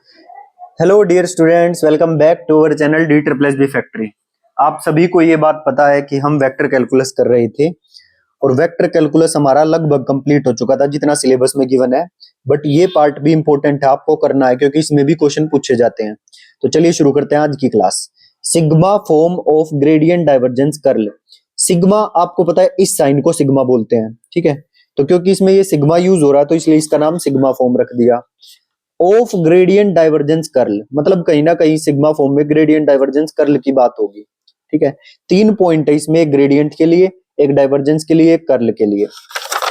Hello dear students, welcome back to our channel D triple S B factory. आप सभी को ये बात पता है कि हम वेक्टर कैलकुलस कर रहे थे और वेक्टर कैलकुलस हमारा लगभग कंप्लीट हो चुका था जितना सिलेबस में गिवन है। बट ये पार्ट भी इंपॉर्टेंट है, आपको करना है क्योंकि इसमें भी क्वेश्चन पूछे जाते हैं। तो चलिए शुरू करते हैं आज की class. Sigma form of gradient divergence curl. Sigma आपको पता है, इस साइन को सिग्मा बोलते हैं, ठीक है। तो क्योंकि इसमें ये सिग्मा यूज हो रहा है तो इसलिए इसका नाम सिग्मा फॉर्म रख दिया। ऑफ ग्रेडियंट डाइवर्जेंस कर्ल मतलब कहीं ना कहीं सिग्मा फॉर्म में ग्रेडियंट डाइवर्जेंस कर्ल की बात होगी, ठीक है। 3 पॉइंट है इसमें, एक ग्रेडियंट के लिए, एक डाइवर्जेंस के लिए, एक कर्ल के लिए।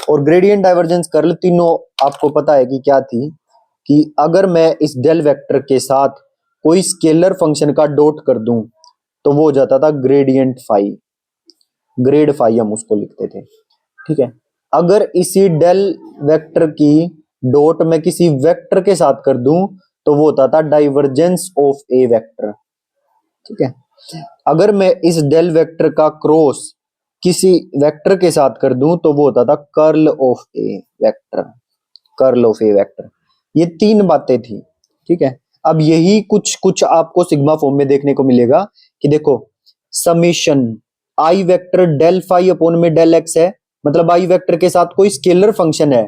और ग्रेडियंट डाइवर्जेंस कर्ल तीनों आपको पता है कि क्या थी, कि अगर मैं इस डेल वेक्टर के साथ कोई स्केलर फंक्शन का डॉट कर दूं तो वो हो जाता था ग्रेडियंट फाई, ग्रेड फाई हम उसको लिखते थे, ठीक है। अगर इसी डेल वेक्टर की डॉट मैं किसी वेक्टर के साथ कर दूं तो वो होता था डाइवर्जेंस ऑफ ए वेक्टर, ठीक है। अगर मैं इस डेल वेक्टर का क्रॉस किसी वेक्टर के साथ कर दूं तो वो होता था curl of A vector, curl of A vector. ये 3 बातें थी, ठीक है। अब यही कुछ कुछ आपको सिग्मा फॉर्म में देखने को मिलेगा कि देखो, summation i vector del phi upon में डेल एक्स है, मतलब आई वेक्टर के साथ कोई स्केलर फंक्शन है,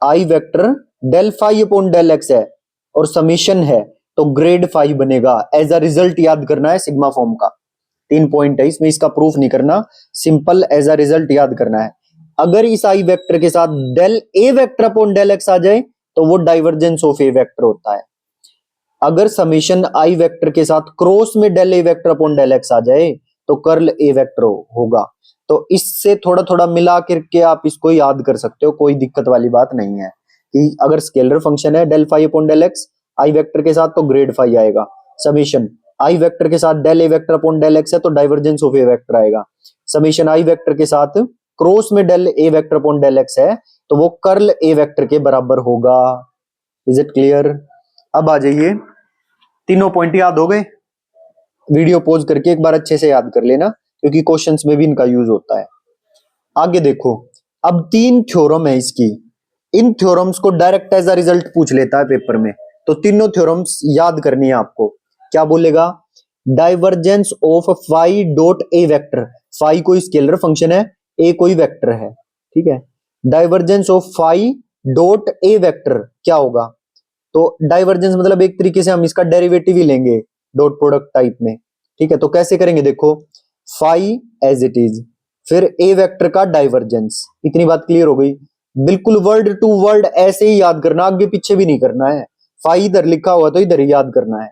i vector del phi upon del x है और समेशन है, तो ग्रेड फाई बनेगा। एज अ रिजल्ट याद करना है सिग्मा फॉर्म का। 3 पॉइंट है इसमें, इसका प्रूफ नहीं करना, सिंपल एज अ रिजल्ट याद करना है। अगर इस आई वेक्टर के साथ del A vector upon del x आ जाए तो वो डाइवर्जेंस ऑफ ए वेक्टर होता है। अगर समेशन आई वेक्टर के साथ क्रॉस में del A vector upon del x आ जाए तो कर्ल ए वेक्टर होगा। तो इससे थोड़ा थोड़ा मिला करके आप इसको याद कर सकते हो, कोई दिक्कत वाली बात नहीं है। कि अगर स्केलर फंक्शन है del phi upon del x i vector के साथ तो ग्रेड फाई आएगा। समेशन आई वेक्टर के साथ del A vector upon del x है तो डाइवर्जेंस ऑफ ए वेक्टर आएगा। समेशन आई वेक्टर के साथ क्रॉस में del A vector upon del x है तो वो कर्ल ए वेक्टर के बराबर होगा। Is it clear? अब आ जाइए, तीनों पॉइंट याद हो गए? वीडियो पॉज करके एक बार अच्छे से याद कर लेना क्योंकि क्वेश्चंस में भी इनका यूज होता है। आगे देखो, अब 3 थ्योरम है इसकी, इन थ्योरम्स को डायरेक्ट एज अ रिजल्ट पूछ लेता है पेपर में। तो तीनों थ्योरम्स याद करनी है आपको। क्या बोलेगा? Divergence of phi dot A vector, phi कोई स्केलर फंक्शन है, ए कोई वेक्टर है, ठीक है। Divergence of phi dot A vector क्या होगा? तो डाइवर्जेंस मतलब एक तरीके से हम इसका डेरिवेटिव ही लेंगे डॉट प्रोडक्ट टाइप में, ठीक है। तो कैसे करेंगे? देखो, फाई एज इट इज, फिर ए वेक्टर का डाइवर्जेंस। इतनी बात क्लियर हो गई? बिल्कुल वर्ड टू वर्ड ऐसे ही याद करना, आगे पीछे भी नहीं करना है। फाई इधर लिखा हुआ तो इधर ही याद करना है,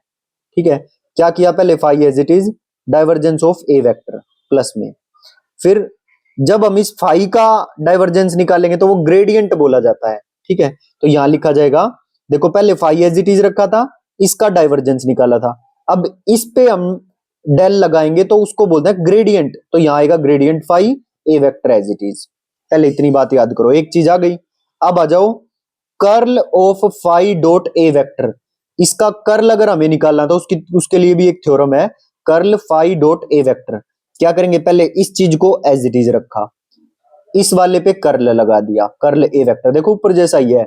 ठीक है। क्या किया? पहले phi as it is, divergence of A vector plus में, फिर जब हम इस फाई का डाइवर्जेंस निकालेंगे तो वो ग्रेडियंट बोला जाता है, ठीक है। तो यहां लिखा जाएगा, देखो पहले फाई एज इट इज रखा था, इसका डाइवर्जेंस निकाला था, अब इस पे हम डेल लगाएंगे तो उसको बोलते हैं ग्रेडियंट। तो यहां आएगा gradient phi A vector as it is. पहले इतनी बात याद करो, एक चीज आ गई। अब आ जाओ, curl of phi dot A vector. इसका कर्ल अगर हमें निकालना तो उसके लिए भी एक थ्योरम है, curl phi dot A vector. क्या करेंगे? पहले इस चीज को एज इट इज रखा, इस वाले पे कर्ल लगा दिया, कर्ल ए वेक्टर, देखो ऊपर जैसा ही है।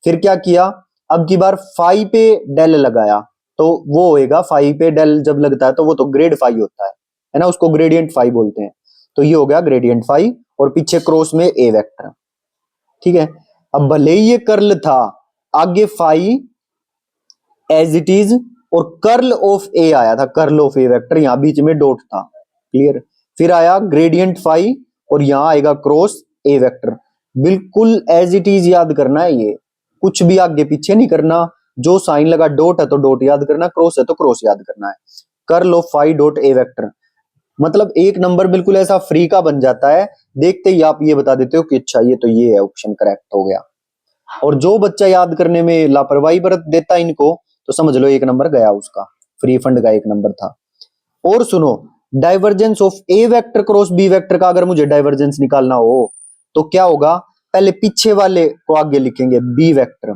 फिर क्या किया? अब की बार फाई पे डेल लगाया तो वो होएगा, फाई पे डेल जब लगता है तो वो तो ग्रेड फाई होता है ना, उसको ग्रेडियंट फाई बोलते हैं। तो ये हो गया ग्रेडियंट फाई और पीछे क्रॉस में ए वेक्टर, ठीक है। अब भले ही ये कर्ल था, आगे फाई एज इट इज और कर्ल ऑफ ए आया था, कर्ल ऑफ ए वेक्टर, यहां बीच में डॉट था, क्लियर। फिर आया ग्रेडियंट फाई और यहां आएगा क्रॉस ए वेक्टर। बिल्कुल एज इट इज याद करना है, ये कुछ भी आगे पीछे नहीं करना। जो साइन लगा, डॉट है तो डॉट याद करना, क्रॉस है तो क्रॉस याद करना है। Curl of phi dot A vector मतलब एक नंबर बिल्कुल ऐसा फ्री का बन जाता है, देखते ही आप ये बता देते हो कि अच्छा ये तो ये है, ऑप्शन करेक्ट हो गया। और जो बच्चा याद करने में लापरवाही बरत देता इनको तो समझ लो 1 नंबर गया उसका, फ्री फंड का 1 नंबर था। और सुनो, divergence of A vector cross B vector का अगर मुझे डाइवर्जेंस निकालना हो तो क्या होगा? पहले पीछे वाले को आगे लिखेंगे बी वेक्टर,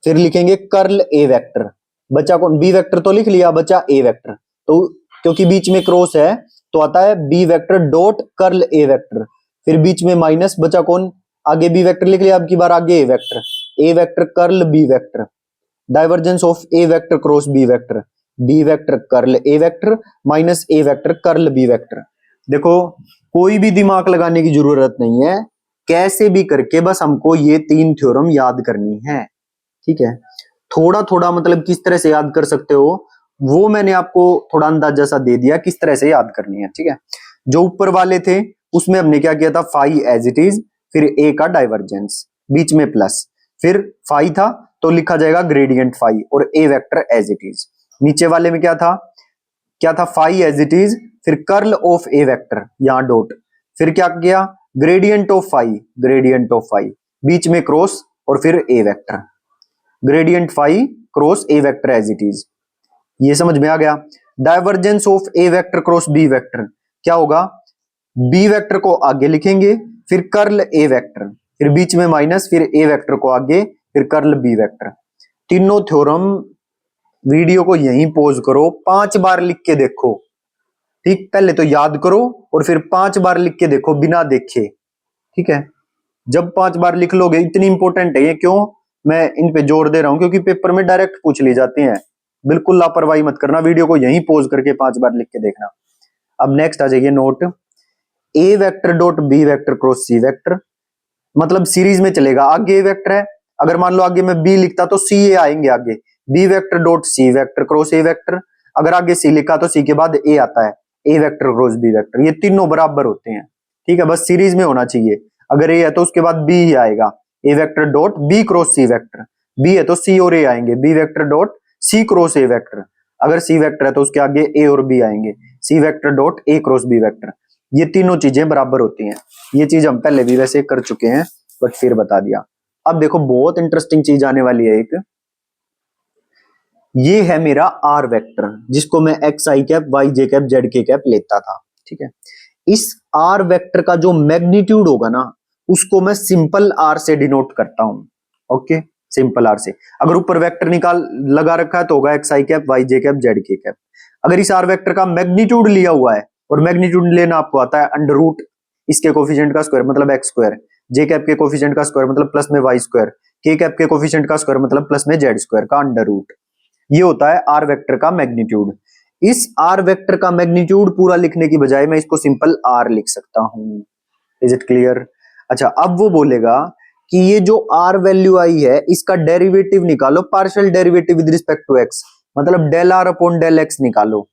फिर लिखेंगे कर्ल ए वेक्टर। बचा कौन? बी वेक्टर तो लिख लिया, बचा ए वेक्टर। तो क्योंकि बीच में क्रॉस है तो आता है B vector dot curl A vector, फिर बीच में माइनस, बचा कौन? आगे बी वेक्टर लिख लिया, अब की बार आगे A vector curl B vector. Divergence of A vector cross B vector curl A vector minus A vector curl B vector. देखो कोई भी दिमाग लगाने की जरूरत नहीं है, कैसे भी करके बस हमको ये तीन थ्योरम याद करनी है। ठीक है, थोड़ा थोड़ा मतलब किस तरह से याद कर सकते हो वो मैंने आपको थोड़ा अंदाजा सा दे दिया किस तरह से याद करनी है। ठीक है, जो ऊपर वाले थे उसमें हमने क्या किया था, फाई एज इट इज, फिर ए का डाइवर्जेंस, बीच में प्लस, फिर फाई था तो लिखा जाएगा ग्रेडियंट फाई और ए वेक्टर एज इट इज। नीचे वाले में क्या था फाई एज इट इज, फिर कर्ल ऑफ ए वेक्टर, यहां डॉट, फिर क्या किया ग्रेडियंट ऑफ फाई, बीच में क्रॉस और फिर ए vector, gradient phi cross A vector as it is. ये समझ में आ गया। Divergence of A vector cross B vector क्या होगा, बी वेक्टर को आगे लिखेंगे, फिर कर्ल ए वेक्टर, फिर बीच में माइनस, फिर ए वेक्टर को आगे, फिर कर्ल बी वेक्टर। तीनों थ्योरम वीडियो को यहीं पॉज करो, 5 बार लिख के देखो। ठीक, पहले तो याद करो और फिर 5 बार लिख के देखो बिना देखे। ठीक है, जब 5 बार लिख लोगे, इतनी इंपॉर्टेंट है ये, क्यों मैं इन पे जोर दे रहा हूं, क्योंकि पेपर में डायरेक्ट पूछ ली जाती हैं। बिल्कुल लापरवाही मत करना, वीडियो को यहीं पॉज करके 5 बार लिख के देखना। अब नेक्स्ट आ जाइए note, A vector dot B vector cross C vector, मतलब सीरीज में चलेगा। आगे ए वेक्टर है, अगर मान लो आगे मैं बी लिखता तो सी ए आएंगे आगे, B vector dot C vector cross A vector, अगर आगे सी लिखा तो सी के बाद ए आता है, a vector cross B vector. ये तीनों बराबर होते हैं। ठीक है, बस सीरीज में होना चाहिए। अगर ए है तो उसके बाद बी ही आएगा, A vector dot B cross C vector, B है तो सी और ए आएंगे, B vector dot C cross A vector, अगर सी वेक्टर है तो उसके आगे ए और बी आएंगे, C vector dot A cross B vector. ये तीनों चीजें बराबर होती हैं। ये चीज हम पहले भी वैसे कर चुके हैं बट फिर बता दिया। अब देखो बहुत इंटरेस्टिंग चीज आने वाली है एक, ये है मेरा आर वेक्टर जिसको मैं एक्स आई कैप वाई जे कैप जेड के कैप लेता था। ठीक है, इस आर वेक्टर का जो मैग्नीट्यूड होगा ना उसको मैं सिंपल आर से डिनोट करता हूं। ओके, सिंपल आर से। अगर ऊपर वेक्टर निकाल लगा रखा है तो होगा एक्स आई कैप वाई जे कैप जेड के कैप। अगर इस आर वेक्टर का मैग्नीट्यूड लिया हुआ है, और मैग्नीट्यूड लेना आपको आता है अंडर रूट इसके कोफिशिएंट का स्क्वायर मतलब एक्स स्क्वायर, जे कैप के कोफिशिएंट का स्क्वायर मतलब प्लस में वाई स्क्वायर, के कैप के कोफिशिएंट का स्क्वायर मतलब प्लस में जेड स्क्वायर का अंडर रूट। ये होता है आर वेक्टर का मैग्नीट्यूड। इस आर वेक्टर का मैग्नीट्यूड पूरा लिखने की बजाय मैं इसको सिंपल आर लिख सकता हूं। Is it clear? अच्छा, अब वो बोलेगा कि ये जो आर वैल्यू आई है इसका डेरिवेटिव निकालो, partial derivative with respect to x, मतलब del r upon del x निकालो।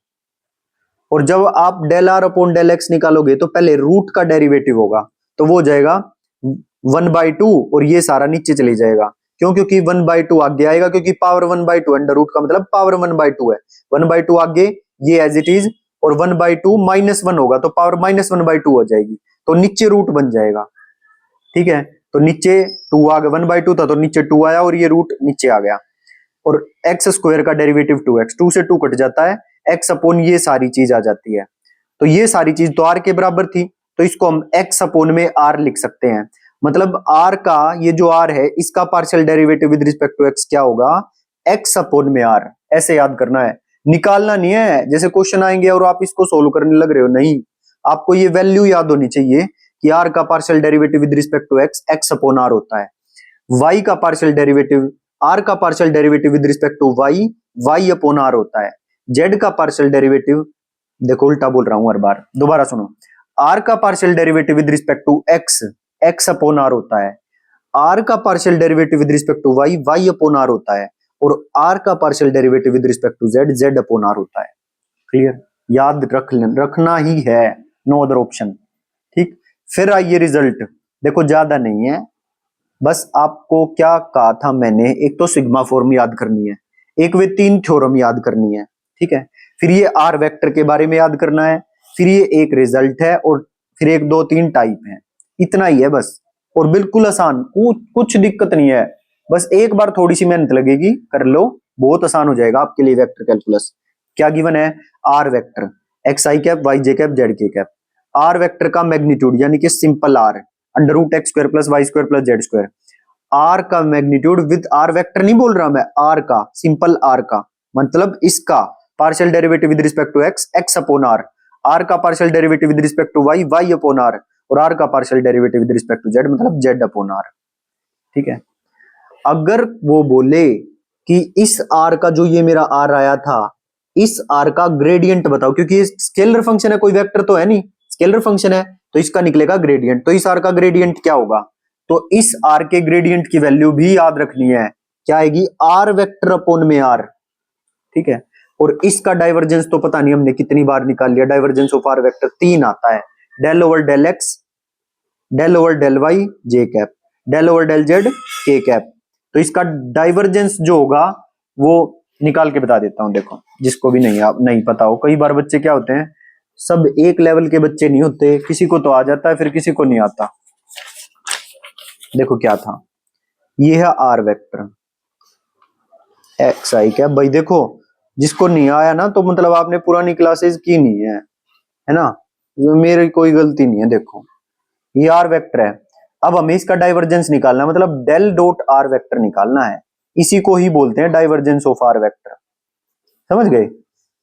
और जब आप del r upon del x निकालोगे तो पहले रूट का डेरिवेटिव होगा, तो वो हो जाएगा 1/2 और ये सारा नीचे चले जाएगा। क्यों? क्योंकि 1/2 आगे आएगा, क्योंकि पावर 1/2 अंडर रूट का मतलब पावर 1/2 है। 1/2 आगे ये एज इट इज, और 1/2 -1 होगा तो पावर -1/2 हो जाएगी, तो नीचे रूट बन जाएगा। ठीक है, तो नीचे 2 आ गया, 1/2 था तो नीचे 2 आया और ये रूट नीचे आ गया। और एक्स स्क्वायर का डेरिवेटिव 2x, 2 से 2 कट जाता है, x अपॉन ये सारी चीज आ जाती है। तो ये सारी चीज तो r के बराबर थी, तो इसको हम x अपॉन में r लिख सकते हैं। मतलब r का ये जो r है इसका partial derivative with respect to x क्या होगा, x अपॉन में r। ऐसे याद करना है, निकालना नहीं है। जैसे क्वेश्चन आएंगे और आप इसको सोल्व करने लग रहे हो, नहीं, आपको ये वैल्यू याद होनी चाहिए कि r का partial derivative with respect to x x upon r होता है। y का पार्शियल डेरिवेटिव, r का partial derivative with respect to y y upon r होता है। z का पार्शियल डेरिवेटिव, देखो उल्टा बोल रहा हूं हर बार, दोबारा सुनो, r का partial derivative with respect to x x upon r होता है। r का partial derivative with respect to y y upon r होता है। और r का partial derivative with respect to z z upon r होता है। क्लियर? याद रखना ही है, नो अदर ऑप्शन। ठीक, फिर आइए रिजल्ट। देखो ज्यादा नहीं है, बस आपको क्या कहा था मैंने, एक तो सिग्मा फॉर्म याद करनी है, एक वे 3 थ्योरम याद करनी है। ठीक है, फिर ये आर वेक्टर के बारे में याद करना है, फिर ये एक रिजल्ट है, और फिर 1 2 3 टाइप है। इतना ही है बस, और बिल्कुल आसान, कुछ दिक्कत नहीं है। बस एक बार थोड़ी सी मेहनत लगेगी, कर लो, बहुत आसान हो जाएगा आपके लिए वेक्टर कैलकुलस। क्या गिवन है? Are vector x I cap Y J cap Z के कैप। आर वेक्टर का मैग्नीट्यूड यानी कि simple R under root X square plus Y square plus Z square. R का मैग्नीट्यूड विद आर वेक्टर नहीं बोल रहा मैं, आर का, सिंपल आर का, मतलब इसका partial derivative with respect to x x upon r, r का partial derivative with respect to y y upon r, और आर का partial derivative with respect to z मतलब जेड अपॉन आर। ठीक है, अगर वो बोले कि इस आर का जो ये मेरा आर आया था, इस आर का ग्रेडियंट बताओ, क्योंकि ये स्केलर फंक्शन है, कोई वेक्टर तो है नहीं, स्केलर फंक्शन है, तो इसका निकलेगा ग्रेडियंट। तो इस आर का ग्रेडियंट क्या होगा, तो इस आर के ग्रेडियंट की वैल्यू भी याद रखनी है, क्या आएगी, आर वेक्टर अपॉन में आर, ठीक है। और इसका डाइवर्जेंस तो पता नहीं हमने कितनी बार निकाल लिया, डाइवर्जेंस ऑफ आर वेक्टर 3 आता है, del over del x, del over del y जे cap, del over del z के कैप। तो इसका डाइवर्जेंस जो होगा वो निकाल के बता देता हूं, देखो जिसको भी नहीं पता हो, कई बार बच्चे क्या होते हैं, सब एक लेवल के बच्चे नहीं होते, किसी को तो आ जाता है फिर किसी को नहीं आता। देखो क्या था, ये है are vector x I cap. भाई देखो जिसको नहीं आया ना, तो मतलब आपने पुरानी क्लासेस की नहीं है ना, मेरी कोई गलती नहीं है। देखो ये आर वेक्टर है, अब हमें इसका डाइवर्जेंस निकालना है, मतलब डेल डॉट आर वेक्टर निकालना है, इसी को ही बोलते हैं डाइवर्जेंस ऑफ आर वेक्टर, समझ गए।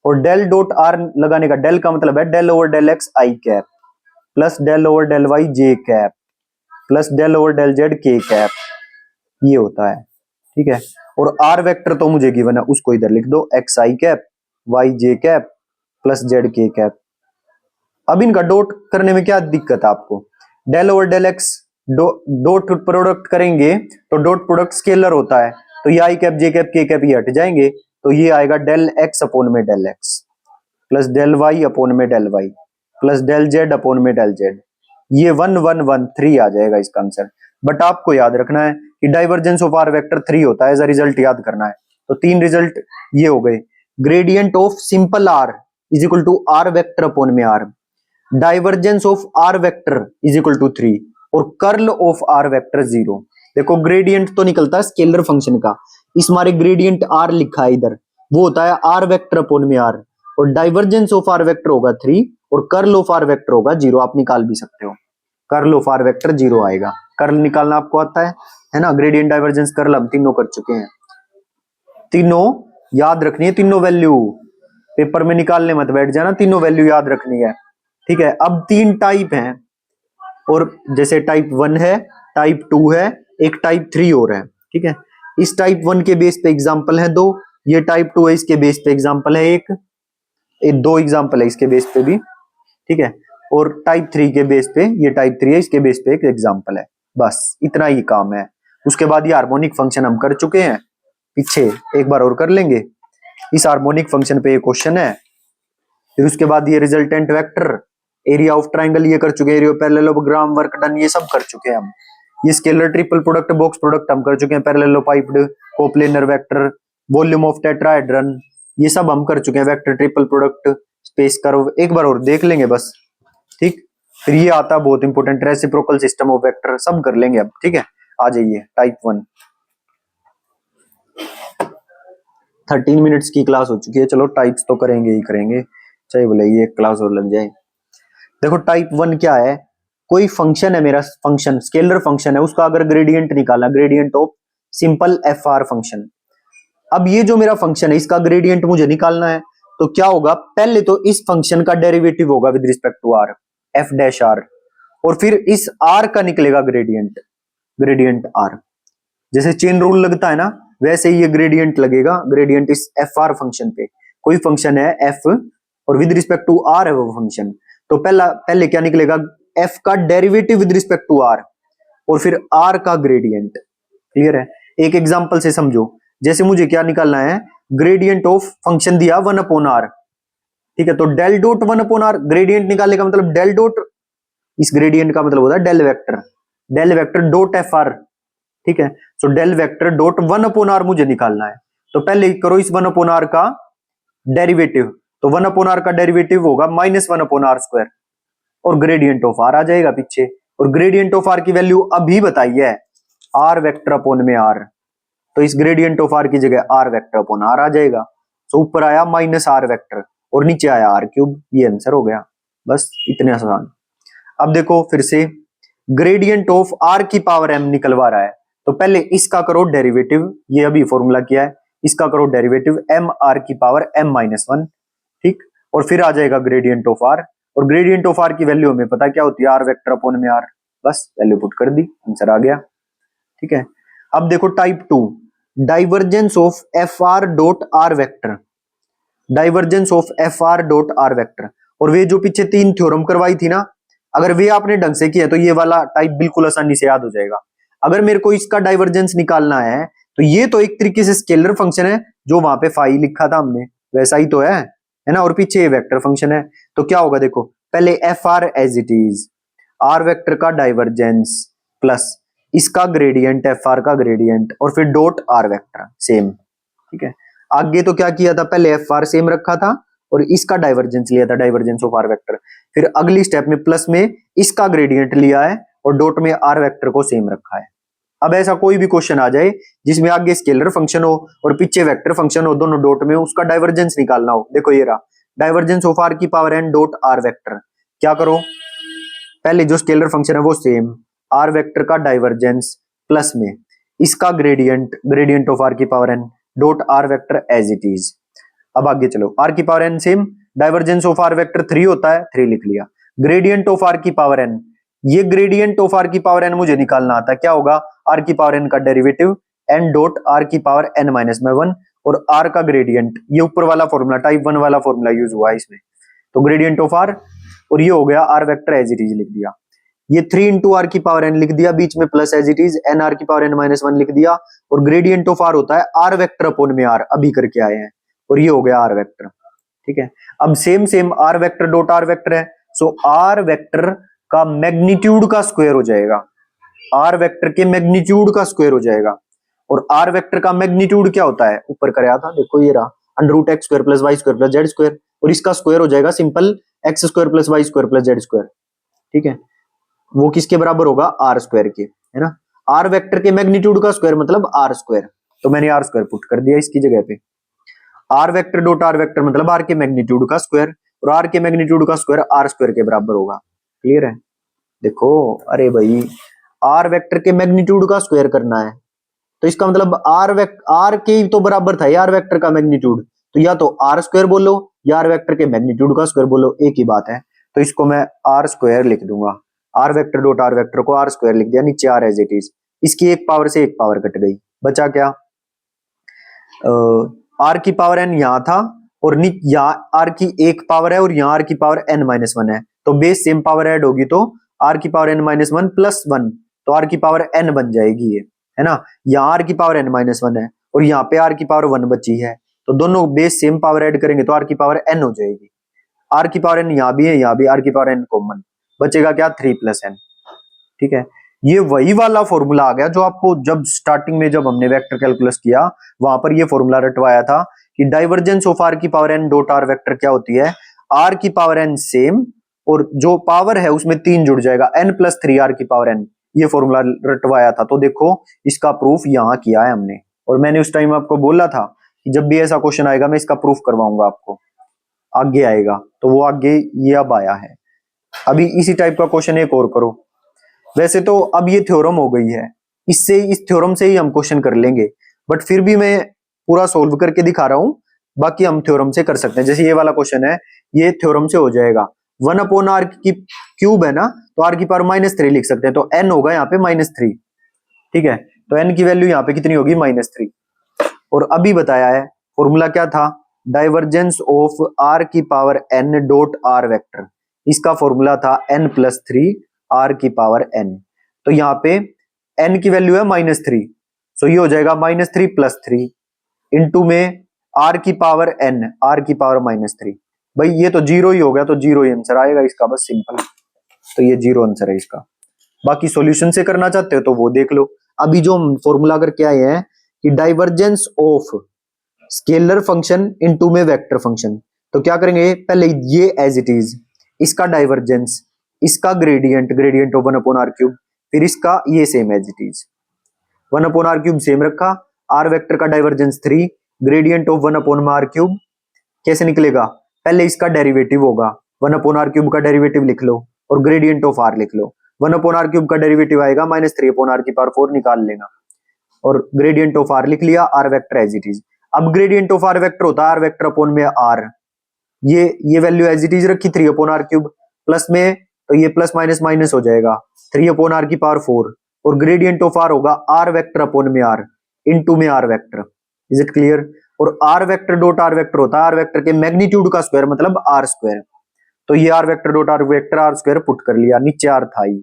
और डेल डॉट आर लगाने का, डेल का मतलब है डेल ओवर डेल एक्स आई cap, plus del over del y जे cap, plus del over del z के कैप, ये होता है, ठीक है। और आर वेक्टर तो मुझे गिवन है, उसको इधर लिख दो, एक्स आई कैप, वाई जे कैप, प्लस जेड के कैप। अब इनका डॉट करने में क्या दिक्कत है आपको, del over del x dot product करेंगे तो डॉट प्रोडक्ट स्केलर होता है, तो ये i cap j cap k cap ये हट जाएंगे, तो ये आएगा डेल एक्स अपॉन में del x, plus del y upon में del y, plus del z upon में डेल जेड, ये 1113 आ जाएगा इसका आंसर। बट आपको याद रखना है कि डाइवर्जेंस ऑफ आर वेक्टर 3 होता है, एज अ रिजल्ट याद करना है। तो 3 रिजल्ट ये हो गए, gradient of simple r is equal to r vector upon में r, divergence of are vector is equal to 3, और कर्ल ऑफ आर वेक्टर 0। देखो ग्रेडियंट तो निकलता है स्केलर फंक्शन का, इस हमारे ग्रेडियंट आर लिखा है इधर, वो होता है आर वेक्टर अपॉन में आर, और डाइवर्जेंस ऑफ आर वेक्टर होगा 3 और कर्ल ऑफ आर वेक्टर होगा 0। आप निकाल भी सकते हो, कर्ल ऑफ आर वेक्टर 0 आएगा। कर्ल निकालना आपको आता है ना, ग्रेडियंट डाइवर्जेंस कर्ल हम तीनों कर चुके हैं, तीनों याद रखनी है, तीनों वैल्यू पेपर में निकालने मत बैठ जाना, तीनों वैल्यू याद रखनी है, ठीक है। अब 3 टाइप हैं, और जैसे टाइप 1 है, टाइप 2 है, एक टाइप 3 और है, ठीक है। इस टाइप 1 के बेस पे एग्जांपल है 2, ये टाइप 2 है, इसके बेस पे एग्जांपल है एक, 2 एग्जांपल है इसके बेस पे भी, ठीक है। और टाइप 3 के बेस पे, ये टाइप 3 है, इसके बेस पे एक एग्जांपल है, बस इतना ही काम है। उसके बाद ये हार्मोनिक फंक्शन हम कर चुके हैं, पीछे एक बार और कर लेंगे। इस हार्मोनिक फंक्शन पे ये क्वेश्चन है, फिर उसके बाद ये resultant vector, area of triangle ये कर चुके हैं, एरिया पैरेललोग्राम, वर्क डन ये सब कर चुके हैं हम। ये scalar triple product, box product हम कर चुके हैं, parallelepiped, coplanar vector, volume of tetrahedron, ये सब हम कर चुके हैं, vector triple product, space curve एक बार और देख लेंगे बस, ठीक। फिर ये आता है बहुत important, reciprocal system of vector, सब कर लेंगे अब, ठीक है। आ जाइए टाइप 1, 13 मिनट्स की क्लास हो चुकी है, चलो टाइप्स तो करेंगे ही करेंगे, चाहे बोले ये क्लास और लग जाए। देखो टाइप 1 क्या है, कोई फंक्शन है मेरा, फंक्शन स्केलर फंक्शन है, उसका अगर ग्रेडियंट निकाला, gradient of simple F R function. अब ये जो मेरा फंक्शन है इसका ग्रेडियंट मुझे निकालना है, तो क्या होगा, पहले तो इस फंक्शन का डेरिवेटिव होगा with respect to R, F dash R, और फिर इस आर का निकलेगा ग्रेडियंट, ग्रेडियंट आर। जैसे चेन रूल लगता है ना, वैसे ही ये ग्रेडियंट लगेगा, ग्रेडियंट इस एफ आर फंक्शन पे। कोई फंक्शन है एफ और विद रिस्पेक्ट टू आर है वो फंक्शन, तो पहले क्या निकलेगा, एफ का derivative with respect to R, और फिर आर का ग्रेडियंट। क्लियर है, एक एग्जांपल से समझो, जैसे मुझे क्या निकालना है, ग्रेडियंट ऑफ फंक्शन दिया 1 अपॉन आर, ठीक है। तो del dot 1 upon R, gradient निकालने का मतलब डेल डॉट, इस ग्रेडियंट का मतलब होता है del vector, del vector dot F R, ठीक है। So del vector dot 1 upon R मुझे निकालना है, तो पहले करो इस 1 अपॉन आर का डेरिवेटिव, तो 1 अपॉन आर का डेरिवेटिव होगा -1 अपॉन आर स्क्वायर, और ग्रेडियंट ऑफ आर आ जाएगा पीछे, और ग्रेडियंट ऑफ आर की वैल्यू अभी बताई है, आर वेक्टर अपॉन में आर, तो इस ग्रेडियंट ऑफ आर की जगह आर वेक्टर अपॉन आर आ जाएगा। तो ऊपर आया -r वेक्टर और नीचे आया r क्यूब, ये आंसर हो गया, बस इतने आसान। अब देखो फिर से, ग्रेडियंट ऑफ r की पावर m निकलवा रहा है, तो पहले इसका करो डेरिवेटिव, ये अभी फॉर्मूला किया है, इसका करो डेरिवेटिव m r की पावर m-1, ठीक। और फिर आ जाएगा ग्रेडियंट ऑफ r, और ग्रेडियंट ऑफ r की वैल्यू हमें पता क्या होती है, r वेक्टर अपॉन में r, बस वैल्यू पुट कर दी, आंसर आ गया, ठीक है। अब देखो type 2, divergence of F R dot are vector, divergence of F R dot are vector. और वे जो पीछे 3 थ्योरम करवाई थी ना, अगर वे आपने ढंग से किया तो ये वाला टाइप बिल्कुल आसानी से याद हो जाएगा। अगर मेरे को इसका डाइवर्जेंस निकालना है तो ये तो एक तरीके से स्केलर फंक्शन है, जो वहां पे फाई लिखा था हमने वैसा ही तो है ना, और पीछे वेक्टर फंक्शन है। तो क्या होगा देखो, पहले F R as it is, R vector का डाइवर्जेंस प्लस इसका ग्रेडियंट एफ आर का ग्रेडियंट, और फिर डॉट आर वेक्टर सेम। ठीक है, आगे तो क्या किया था, पहले एफ आर सेम रखा था और इसका डाइवर्जेंस लिया था, डाइवर्जेंस ऑफ आर वेक्टर। फिर अगली स्टेप में प्लस में इसका ग्रेडियंट लिया है और डॉट में आर वेक्टर को सेम रखा है। अब ऐसा कोई भी क्वेश्चन आ जाए जिसमें आगे स्केलर फंक्शन हो और पीछे वेक्टर फंक्शन हो, दोनों डॉट में, उसका डाइवर्जेंस निकालना हो, देखो ये रहा डाइवर्जेंस ऑफ आर की power N dot are vector. क्या करो, पहले जो स्केलर फंक्शन है वो सेम, आर वेक्टर का डाइवर्जेंस प्लस में इसका ग्रेडियंट, ग्रेडियंट ऑफ आर की power N dot are vector as it is. अब आगे चलो, आर की power N same, divergence of are vector 3 होता है, 3 लिख लिया। ग्रेडियंट ऑफ आर की पावर एन, ये ग्रेडियंट ऑफ आर की पावर एन मुझे निकालना आता है, क्या होगा, आर की पावर एन का डेरिवेटिव एन डॉट आर की पावर एन माइनस में 1 और आर का ग्रेडियंट, ये ऊपर वाला फॉर्मूला टाइप 1 वाला फॉर्मूला यूज हुआ है इसमें। तो ग्रेडियंट ऑफ आर, और ये हो गया R vector as it is लिख दिया। ये 3 इंटू आर की पावर एन लिख दिया, बीच में plus as it is N R की पावर एन माइनस 1 लिख दिया, और ग्रेडियंट ऑफ आर होता है आर वेक्टर अपॉन में आर, अभी करके आए हैं, और ये हो गया आर वेक्टर। ठीक है, अब same same R vector dot are vector है, सो आर वेक्टर का मैग्नीट्यूड का स्क्वायर हो जाएगा, आर वेक्टर के मैग्नीट्यूड का स्क्वायर हो जाएगा। और आर वेक्टर का मैग्नीट्यूड क्या होता है, ऊपर कराया था, देखो ये रहा under root X square plus Y square plus Z square, और इसका स्क्वायर हो जाएगा simple X square plus Y square plus Z square. ठीक है, वो किसके बराबर होगा, आर स्क्वायर के, है ना। आर वेक्टर के मैग्नीट्यूड का स्क्वायर मतलब आर स्क्वायर, तो मैंने आर स्क्वायर पुट कर दिया इसकी जगह पे। R vector dot are vector मतलब आर के मैग्नीट्यूड का स्क्वायर, और आर के मैग्नीट्यूड का स्क्वायर आर स्क्वायर के बराबर होगा। क्लियर है, देखो, अरे भाई आर वेक्टर के मैग्नीट्यूड का स्क्वायर करना है, तो इसका मतलब आर के तो बराबर था आर वेक्टर का मैग्नीट्यूड, तो या तो आर स्क्वायर बोलो या आर वेक्टर के मैग्नीट्यूड का स्क्वायर बोलो, एक ही बात है। तो इसको मैं आर स्क्वायर लिख दूंगा, R vector dot are vector को आर स्क्वायर लिख दिया, नीचे आर एज इट इज, इसकी एक पावर से एक पावर कट गई, बचा क्या, आर की पावर एन यहां था और यहाँ आर की एक पावर है और यहाँ आर की पावर एन माइनस 1 है, तो बेस सेम पावर ऐड होगी तो आर की पावर एन माइनस 1 प्लस 1, तो आर की पावर एन बन जाएगी ये, है ना। यहाँ आर की पावर एन माइनस 1 है और यहाँ पे आर की पावर 1 बची है, तो दोनों बेस सेम पावर ऐड करेंगे तो आर की पावर एन हो जाएगी। आर की पावर एन यहाँ भी है, यहाँ भी आर की पावर एन कॉमन, बचेगा क्या, 3 प्लस एन। ठीक है, ये वही वाला फॉर्मूला आ गया जो आपको जब स्टार्टिंग में जब हमने वेक्टर कैलकुलस किया वहां पर ये फॉर्मूला रटवाया था कि डाइवर्जेंस ऑफ आर की power N dot are vector क्या होती है, आर की पावर एन सेम और जो पावर है उसमें 3 जुड़ जाएगा, एन प्लस 3 आर की पावर एन, ये फॉर्मूला रटवाया था। तो देखो इसका प्रूफ यहाँ किया है हमने, और मैंने उस टाइम आपको बोला था कि जब भी ऐसा क्वेश्चन आएगा मैं इसका प्रूफ करवाऊंगा आपको, आगे आएगा, तो वो आगे ये अब आया है। अभी इसी टाइप का क्वेश्चन एक और करो। वैसे तो अब ये थ्योरम हो गई है, इससे इस थ्योरम से ही हम क्वेश्चन कर लेंगे, बट फिर भी मैं पूरा सोल्व करके दिखा रहा हूं, बाकी हम थ्योरम से कर सकते हैं। जैसे ये वाला क्वेश्चन है, ये थ्योरम से हो जाएगा, 1 अपॉन आर की क्यूब है ना, तो आर की पावर -3 लिख सकते हैं, तो एन होगा यहाँ पे -3। ठीक है, तो एन की वैल्यू यहाँ पे कितनी होगी, -3। और अभी बताया है फॉर्मूला क्या था, डाइवर्जेंस ऑफ आर की power N dot are vector, इसका फॉर्मूला था n प्लस 3 आर की पावर n। तो यहाँ पे n की वैल्यू है -3, सो ये हो जाएगा -3 प्लस 3 इंटू में r की पावर n, r की पावर -3। भाई ये तो जीरो ही हो गया, तो जीरो ही आंसर आएगा इसका, बस सिंपल। तो ये जीरो आंसर है इसका। बाकी सॉल्यूशन से करना चाहते हो तो वो देख लो। अभी जो हम फॉर्मूला करके आए हैं कि divergence of scalar function into में वेक्टर फंक्शन, तो क्या करेंगे, पहले ये एज इट इज, इसका डाइवर्जेंस, इसका gradient, gradient of 1 upon R cube, फिर इसका ये same as it is, 1 upon R cube same रखा, आर वेक्टर का divergence 3, gradient of 1 upon R cube कैसे निकलेगा, पहले इसका डेरिवेटिव होगा, 1 अपॉन आर क्यूब का डेरिवेटिव लिख लो और ग्रेडियंट ऑफ आर लिख लो। 1 अपॉन आर क्यूब का डेरिवेटिव आएगा -3 अपॉन आर की पावर 4 निकाल लेना, और ग्रेडियंट ऑफ आर लिख लिया, R vector as it is. अब ग्रेडियंट ऑफ आर वेक्टर होता है आर वेक्टर अपॉन में आर, ये वैल्यू एज इट इज रखी 3 अपॉन आर क्यूब, प्लस में तो ये प्लस माइनस माइनस हो जाएगा, 3 अपॉन आर की पावर 4, और ग्रेडियंट ऑफ आर होगा आर वेक्टर अपॉन में आर, इनटू में are vector. Is it clear? और r vector dot are vector होता है आर वेक्टर के मैग्नीट्यूड का स्क्वायर मतलब आर स्क्वायर। तो ये r vector dot are vector r square put कर लिया, नीचे आर था ही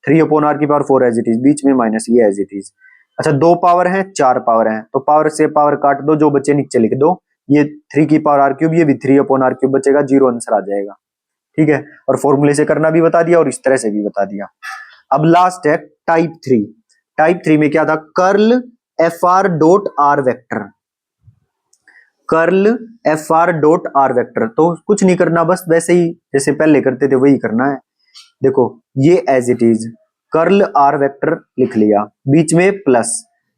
3/r⁴ एज इट इज, बीच में माइनस ये एज इट इज। अच्छा 2 पावर है 4 पावर है, तो पावर से पावर काट दो, जो बचे नीचे लिख दो। ये 3r³, ये भी 3/r³ बचेगा, 0 आंसर आ जाएगा। ठीक है, और फॉर्मूले से करना भी बता दिया और इस तरह से भी बता दिया। अब लास्ट है टाइप 3। टाइप 3 में क्या था? Curl fr dot are vector, curl fr dot are vector. तो कुछ नहीं करना, बस वैसे ही जैसे पहले करते थे वही करना है। देखो ये as it is curl are vector लिख लिया, बीच में प्लस,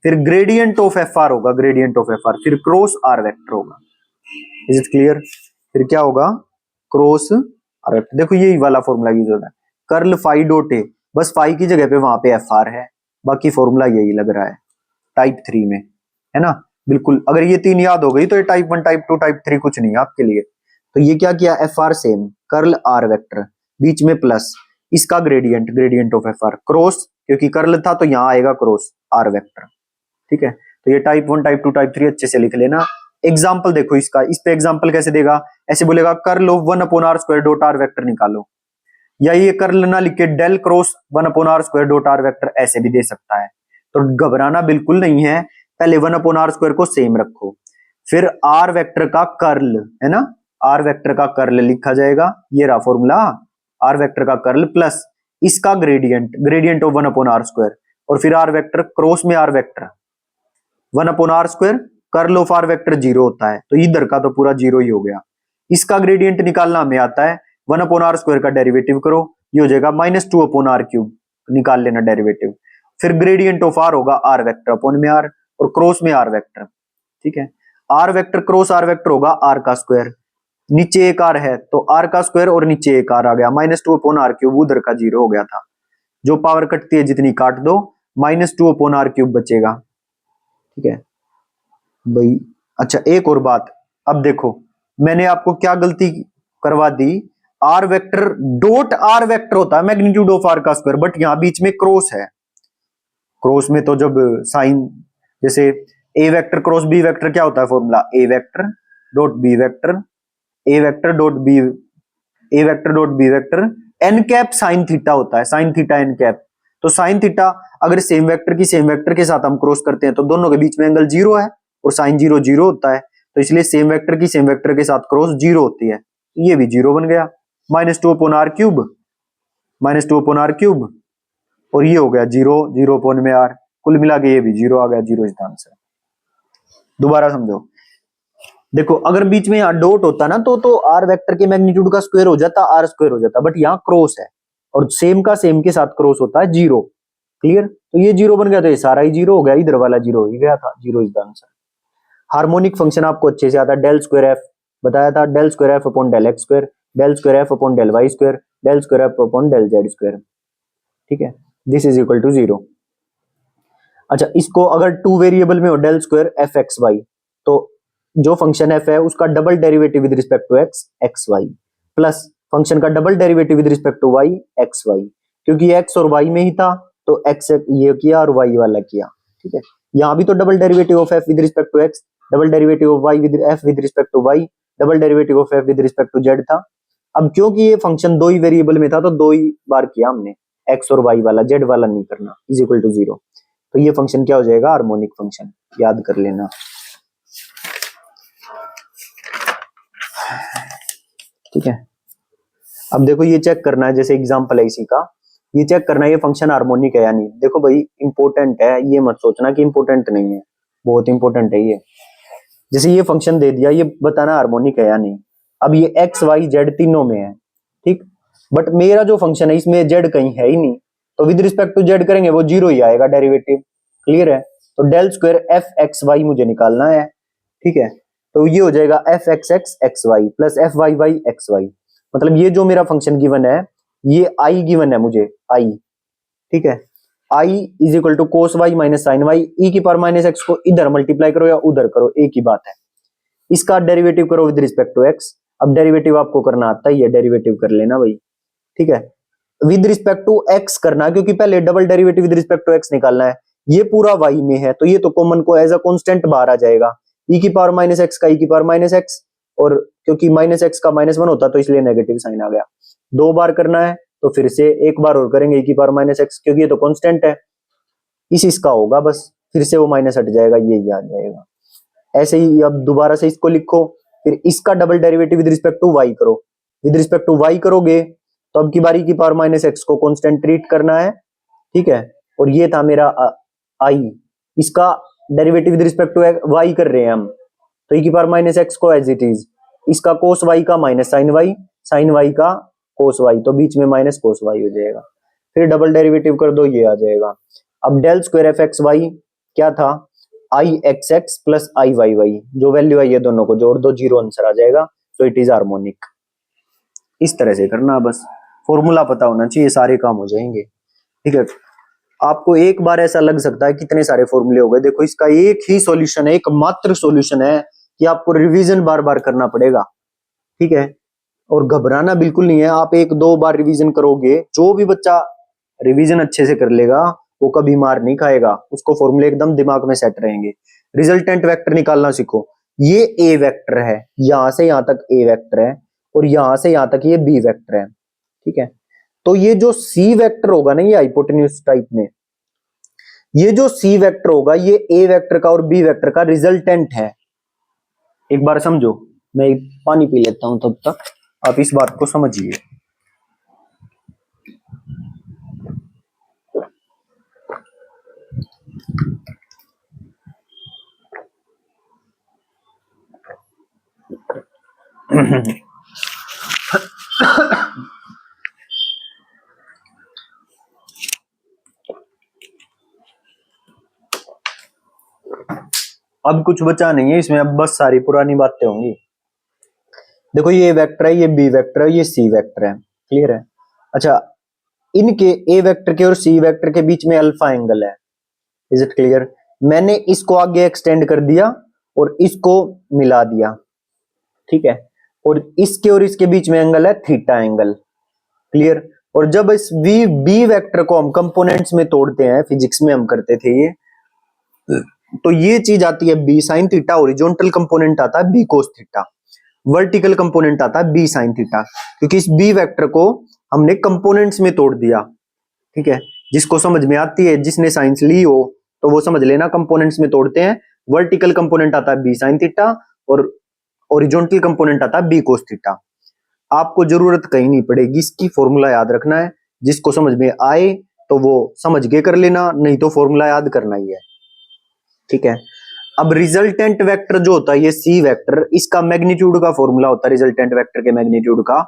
फिर ग्रेडियंट ऑफ fr होगा, ग्रेडियंट ऑफ fr, फिर क्रॉस आर वेक्टर होगा। Is it clear? फिर क्या होगा? Cross R vector. देखो यही वाला फॉर्मूला यूज होता है, कर्ल फाई डॉट ए, बस फाई की जगह पे वहां पे fr है, बाकी फॉर्मूला यही लग रहा है टाइप 3 में, है ना? बिल्कुल, अगर ये 3 याद हो गई तो ये टाइप 1 टाइप 2 टाइप 3 कुछ नहीं है आपके लिए। तो ये क्या किया? fr same, curl are vector, बीच में प्लस, इसका gradient, gradient of fr, cross, क्योंकि कर्ल था तो यहां आएगा क्रॉस आर वेक्टर। ठीक है, तो ये टाइप 1 टाइप 2 टाइप 3 अच्छे से लिख लेना। एग्जाम्पल देखो इसका, इस पे एग्जाम्पल कैसे देगा? ऐसे बोलेगा curl of 1/r² dot are vector निकालो, या ये कर्ल ना लिख के del cross 1/r² dot are vector ऐसे भी दे सकता है। तो घबराना बिल्कुल नहीं है, पहले 1/r² को सेम रखो, फिर आर वेक्टर का कर्ल, है ना, आर वेक्टर का कर्ल लिखा जाएगा, ये रहा फॉर्मूला, आर वेक्टर का कर्ल प्लस इसका ग्रेडियंट, ग्रेडियंट ऑफ 1/r², और फिर आर वेक्टर क्रॉस में are vector 1/r², curl of are vector 0 होता है, तो इधर का तो पूरा 0 ही हो गया। इसका ग्रेडियंट निकालना हमें आता है, 1/r² का डेरिवेटिव करो, ये हो जाएगा -2/r³, निकाल लेना डेरिवेटिव। फिर ग्रेडियंट ऑफ आर होगा आर वेक्टर अपॉन में आर, और क्रॉस में आर वेक्टर। ठीक है, are vector cross R vector होगा आर का स्क्वायर, नीचे एक आर है तो आर का स्क्वायर और नीचे एक आर आ गया, -2/r³, उधर का 0 हो गया था। जो पावर कटती है जितनी काट दो, -2/r³ बचेगा। ठीक है भाई। अच्छा एक और बात, अब देखो मैंने आपको क्या गलती करवा दी, r vector dot are vector होता है मैग्नीट्यूड ऑफ आर का स्क्वायर, बट यहां बीच में क्रॉस है। क्रॉस में तो जब साइन, जैसे a vector cross B vector क्या होता है formula? A vector dot B vector, a vector dot b, a vector dot B vector n cap sine theta होता है, साइन थीटा एन कैप। तो साइन थीटा अगर same vector की same vector के साथ हम क्रॉस करते हैं तो दोनों के बीच में एंगल 0 है, और साइन 0 0 होता है, तो इसलिए सेम वेक्टर की सेम वेक्टर के साथ क्रॉस 0 होती है, ये भी 0 बन गया, -2/r³, -2/r³, और ये हो गया 0, 0 में आर, कुल मिला के ये भी 0 आ गया, 0 इज द आंसर। दोबारा समझो, देखो अगर बीच में यहाँ डॉट होता ना तो आर वेक्टर के मैग्नीट्यूड का स्क्वायर हो जाता, आर स्क्वायर हो जाता, बट यहाँ क्रॉस है और सेम का सेम के साथ क्रॉस होता है 0। क्लियर? तो ये 0 बन गया, तो ये सारा ही 0 हो गया, इधर वाला 0 हो ही गया था, 0 is the answer. Harmonic function आपको अच्छे से आता है, डेल स्क्वायर एफ बताया था, del square F upon del X square, del square F upon del Y square, del square F upon del Z square. ठीक है, दिस इज इक्वल टू 0। अच्छा इसको अगर 2 वेरिएबल में हो del square F x y, तो जो function f है उसका double derivative with respect to x, x Y, plus function का double derivative with respect to y, x y, क्योंकि एक्स और वाई में ही था तो एक्स ये किया और वाई वाला किया। ठीक है, यहां भी तो double derivative of F with respect to X, double derivative of Y with F with respect to Y, double derivative of F with respect to Z था। अब क्योंकि ये फंक्शन 2 ही वेरिएबल में था तो 2 ही बार किया हमने, एक्स और वाई वाला, जेड वाला नहीं करना, इज इक्वल टू 0। तो ये फंक्शन क्या हो जाएगा? हार्मोनिक फंक्शन, याद कर लेना। ठीक है, अब देखो ये चेक करना है, जैसे एग्जांपल है इसी का, ये चेक करना है ये फंक्शन हार्मोनिक है या नहीं। देखो भाई इंपॉर्टेंट है, ये मत सोचना कि इंपॉर्टेंट नहीं है, बहुत इंपॉर्टेंट है ये। जैसे ये फंक्शन दे दिया, ये बताना हार्मोनिक है या नहीं। अब ये एक्स वाई जेड तीनों में है, ठीक, बट मेरा जो फंक्शन है इसमें जेड कहीं है ही नहीं, तो विद रिस्पेक्ट टू जेड करेंगे वो 0 ही आएगा डेरिवेटिव। क्लियर है? तो del square F x Y मुझे निकालना है। ठीक है, तो ये हो जाएगा F X X x Y plus F Y Y x Y, मतलब ये जो मेरा फंक्शन गिवन है ये आई गिवन है मुझे, आई। ठीक है, i is equal to cos y minus sine y, e की पावर माइनस एक्स को इधर मल्टीप्लाई करो या उधर करो, एक ही बात है। इसका डेरिवेटिव करो विद रिस्पेक्ट टू एक्स, अब डेरिवेटिव आपको करना आता ही है, डेरिवेटिव कर लेना भाई। ठीक है, विद रिस्पेक्ट टू एक्स करना, क्योंकि पहले double derivative with respect to X निकालना है, ये पूरा y में है तो ये तो कॉमन को एज अ कांस्टेंट बाहर आ जाएगा, e की पावर माइनस एक्स का e की पावर माइनस एक्स, और क्योंकि माइनस एक्स का -1 होता तो इसलिए नेगेटिव साइन आ गया। 2 बार करना है तो फिर से एक बार और करेंगे e की पावर माइनस एक्स, क्योंकि ये तो कांस्टेंट है, इसका होगा बस, फिर से वो माइनस हट जाएगा, ये आ जाएगा। ऐसे ही अब दोबारा से इसको लिखो, फिर इसका double derivative with respect to y करो, विद रिस्पेक्ट टू y करोगे तो अब की बारी की पावर माइनस एक्स को कांस्टेंट ट्रीट करना है, ठीक है। और ये था मेरा i, इसका derivative with respect to y कर रहे हैं हम, तो e की पावर माइनस एक्स को एज इट इज, इसका कोस y का माइनस साइन y का कोस y, तो बीच में माइनस कोस y हो जाएगा। फिर डबल डेरिवेटिव कर दो, ये आ जाएगा। अब del square F x Y क्या था, I X X plus I Y Y, जो वैल्यू आई है दोनों को जोड़ दो, जीरो आंसर आ जाएगा, तो इट इज हार्मोनिक। इस तरह से करना, बस फॉर्मूला पता होना चाहिए, सारे काम हो जाएंगे, ठीक है। आपको एक बार ऐसा लग सकता है कितने सारे फॉर्मूले हो गए, देखो इसका एक ही सॉल्यूशन है, एक मात्र सॉल्यूशन है कि आपको रिवीजन बार बार करना पड़ेगा, ठीक है। और घबराना बिल्कुल नहीं है, आप 1-2 बार रिवीजन करोगे, जो भी बच्चा रिवीजन अच्छे से कर लेगा वो कभी मार नहीं खाएगा, उसको फॉर्मूले एकदम दिमाग में सेट रहेंगे। रिजल्टेंट वेक्टर निकालना सीखो, ये ए वेक्टर है, यहां से यहां तक ए वेक्टर है, और यहां से यहां तक ये बी वेक्टर है, ठीक है। तो ये जो सी वेक्टर होगा ना, ये हाइपोटेन्यूज टाइप में, ये जो सी वेक्टर होगा ये ए वेक्टर का और बी वेक्टर का रिजल्टेंट है। एक बार समझो, मैं पानी पी लेता हूं तब तक आप इस बात को समझिए। अब कुछ बचा नहीं है इसमें, अब बस सारी पुरानी बातें होंगी। देखो ये वेक्टर है, ये बी वेक्टर है, ये सी वेक्टर है, क्लियर है। अच्छा, इनके ए वेक्टर के और सी वेक्टर के बीच में अल्फा एंगल है, इज इट क्लियर। मैंने इसको आगे एक्सटेंड कर दिया और इसको मिला दिया, ठीक है, और इसके बीच में एंगल है थीटा एंगल, क्लियर। और जब इस बी वेक्टर को हम कंपोनेंट्स में तोड़ते हैं, फिजिक्स में हम करते थे ये, तो ये चीज आती है B sine theta, horizontal component आता है B cos theta, vertical component आता है बी साइन थीटा, क्योंकि इस बी वेक्टर को हमने कंपोनेंट्स में तोड़ दिया, ठीक है। जिसको समझ में आती है, जिसने साइंस ली हो तो वो समझ लेना, कंपोनेंट्स में तोड़ते हैं, वर्टिकल कंपोनेंट आता है बी साइन थीटा और हॉरिजॉन्टल कंपोनेंट आता है बी कोस थीटा। आपको जरूरत कहीं नहीं पड़ेगी, इसकी फॉर्मूला याद रखना है, जिसको समझ में आए तो वो समझ के कर लेना, नहीं तो फॉर्मूला याद करना ही है, ठीक है। अब रिजल्टेंट वेक्टर जो होता है ये सी वेक्टर, इसका मैग्नीट्यूड का फॉर्मूला होता है रिजल्टेंट वेक्टर के मैग्नीट्यूड का,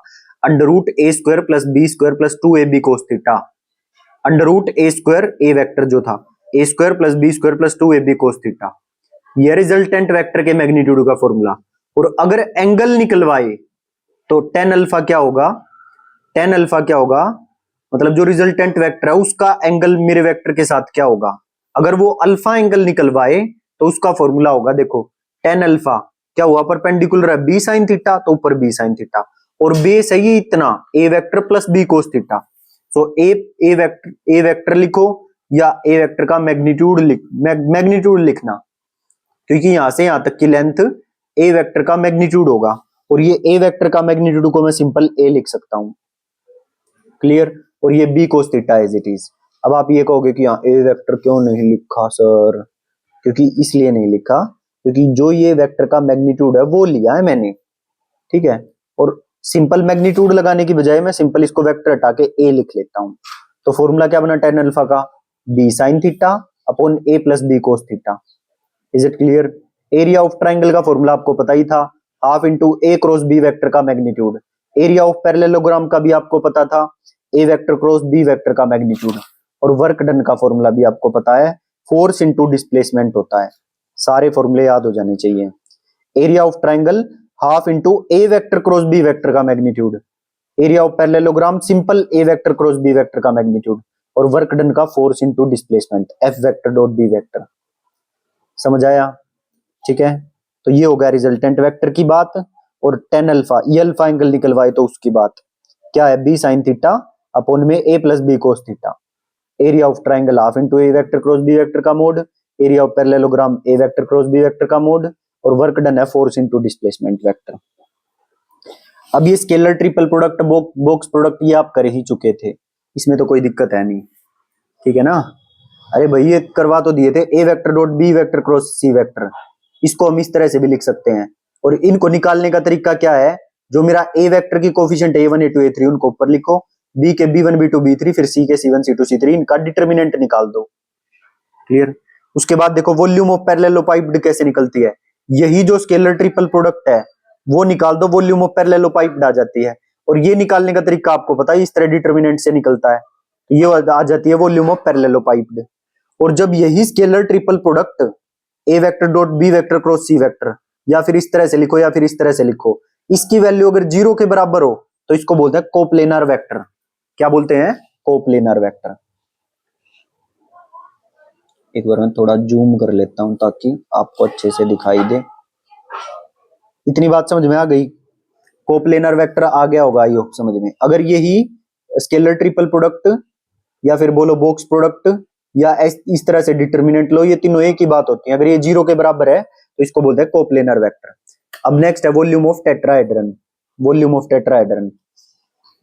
under root a square plus b square plus 2ab cos theta. Under root a square a vector जो था, a square plus b square plus 2ab cos theta, ये resultant vector के magnitude का formula. और अगर angle निकलवाए तो tan alpha क्या होगा, टेन अल्फा क्या होगा, मतलब जो रिजल्टेंट वेक्टर है उसका एंगल मेरे वेक्टर के साथ क्या होगा। अगर वो अल्फा एंगल निकलवाए तो उसका फॉर्मूला होगा, देखो टेन अल्फा क्या हुआ, परपेंडिकुलर है बी साइन थीटा, तो ऊपर बी साइन थीटा, और बेस है ये इतना a vector plus B cos theta. So a vector लिखो या ए वेक्टर का मैग्नीट्यूड मैग्नीट्यूड लिखना, क्योंकि यहां से यहां तक की लेंथ ए वेक्टर का मैग्नीट्यूड होगा, और ये ए वेक्टर का मैग्नीट्यूड को मैं सिंपल ए लिख सकता हूं, क्लियर। और ये B cos theta as it is. अब आप ये कहोगे कि यहाँ ए वेक्टर क्यों नहीं लिखा सर, क्योंकि इसलिए नहीं लिखा क्योंकि जो ये वेक्टर का मैग्नीट्यूड है वो लिया है मैंने, ठीक है। और सिंपल मैग्नीट्यूड लगाने की बजाय मैं सिंपल इसको वेक्टर हटा के ए लिख लेता हूं, तो फॉर्मूला क्या बना टेन अल्फा का, B sine theta upon A plus B cos theta, is it clear. Area of triangle का फॉर्मूला आपको पता ही था, half into A cross B vector का मैग्नीट्यूड। एरिया ऑफ पैरेललोग्राम का भी आपको पता था, A vector cross B vector का मैग्नीट्यूड। और वर्क डन का फॉर्मूला भी आपको पता है, फोर्स इंटू डिस्प्लेसमेंट होता है। सारे फॉर्मूले याद हो जाने चाहिए। Area of triangle half into A vector cross B vector का magnitude, area of parallelogram simple A vector cross B vector का मैग्नीट्यूड, और वर्क डन का force into displacement F vector dot B vector. समझ आया, ठीक है। तो ये हो गया रिजल्टेंट वेक्टर की बात। और टेन अल्फा, ये अल्फा एंगल निकलवाए तो उसकी बात क्या है, बी साइन थीटा अपॉन में a plus B cos theta. Area of triangle half into A vector cross B vector का mod, area of parallelogram a vector cross B vector का मोड, और वर्क डन है force into displacement vector. अब ये scalar triple product box product ये आप कर ही चुके थे, इसमें तो कोई दिक्कत है नहीं, ठीक है ना। अरे भाई ये करवा तो दिए थे, a vector dot B vector cross C vector, इसको हम इस तरह से भी लिख सकते हैं। और इनको निकालने का तरीका क्या है, जो मेरा ए वेक्टर की कोफिशिएंट a1 a2 a3 उनको ऊपर लिखो, बी के b1 b2 b3, फिर सी के c1 c2 c3, इनका डिटर्मिनेंट निकाल दो। क्लियर। उसके बाद देखो वॉल्यूम ऑफ पैरेललोपाइप्ड कैसे निकलती है, यही जो स्केलर ट्रिपल प्रोडक्ट है वो निकाल दो, वॉल्यूम ऑफ पैरेललोपाइप्ड आ जाती है। और ये निकालने का तरीका आपको पता है, इस तरह डिटर्मिनेंट से निकलता है, ये आ जाती है वॉल्यूम ऑफ पैरेललोपाइप्ड। और जब यही scalar triple product A vector dot B vector cross C vector, या फिर इस तरह से लिखो या फिर इस तरह से लिखो, इसकी वैल्यू अगर 0 के बराबर हो तो इसको बोलते हैं कोप्लेनर वेक्टर। क्या बोलते हैं? Coplanar vector. एक बार मैं थोड़ा जूम कर लेता हूं ताकि आपको अच्छे से दिखाई दे। इतनी बात समझ में आ गई? कोप्लेनर वेक्टर आ गया होगा आई होप समझ में। अगर यही स्केलर ट्रिपल प्रोडक्ट या फिर बोलो बॉक्स प्रोडक्ट या इस तरह से डिटर्मिनेंट लो, ये तीनों एक ही बात होती है। अगर ये 0 के बराबर है तो इसको बोलते हैं कोप्लेनर वेक्टर। अब नेक्स्ट है volume of tetrahedron. Volume of tetrahedron,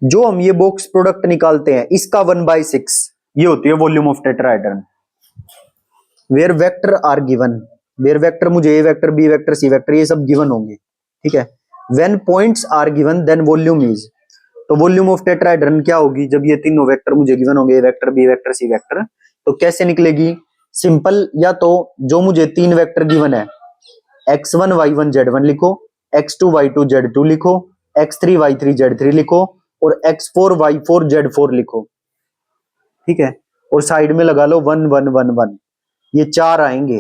जो हम ये बॉक्स प्रोडक्ट निकालते हैं इसका 1/6 ये होती है volume of tetrahedron. Where vector are given, where vector मुझे a vector B vector C vector ये सब गिवन होंगे, ठीक है। When points are given then volume is, तो वॉल्यूम ऑफ टेट्राहेड्रन क्या होगी जब ये तीनों वेक्टर मुझे गिवन होंगे, a vector B vector C vector, तो कैसे निकलेगी? सिंपल, या तो जो मुझे 3 वेक्टर गिवन है x1 y1 z1 लिखो, x2 y2 z2 लिखो, x3 y3 z3 लिखो, और x4 y4 z4 लिखो, ठीक है। और साइड में लगा लो 1 1 1 1, ये 4 आएंगे,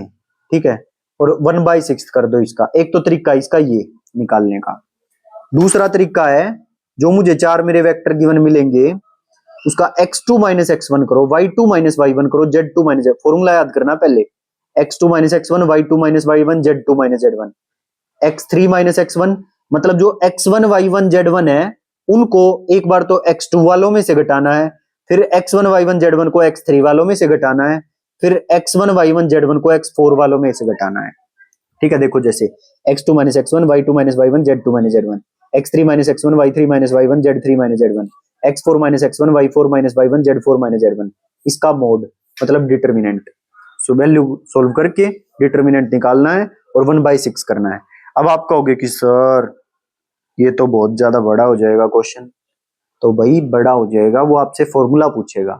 ठीक है। और 1/6 कर दो इसका। एक तो तरीका इसका ये निकालने का। दूसरा तरीका है, जो मुझे 4 मेरे वेक्टर गिवन मिलेंगे उसका x2 माइनस x1 करो, y2 माइनस y1 करो, z2 माइनस, फॉर्मूला याद करना पहले, x2 minus x1, y2 minus y1, z2 minus z1, x3 minus x1, मतलब जो x1 y1 z1 है उनको एक बार तो x2 वालों में से घटाना है, फिर x1 y1 z1 को x3 वालों में से घटाना है, फिर x1 y1 z1 को x4 वालों में से घटाना है, ठीक है। देखो जैसे x2 minus x1, y2 minus y1, z2 minus z1, x3 minus x1, y3 minus y1, z3 minus z1, x4 minus x1, y4 minus y1, z4 minus z1, इसका मोड मतलब डिटर्मिनेंट। सो वैल्यू सोल्व करके determinant निकालना है और 1/6 करना है। अब आप कहोगे कि सर ये तो बहुत ज्यादा बड़ा हो जाएगा क्वेश्चन, तो भाई बड़ा हो जाएगा, वो आपसे फॉर्मूला पूछेगा,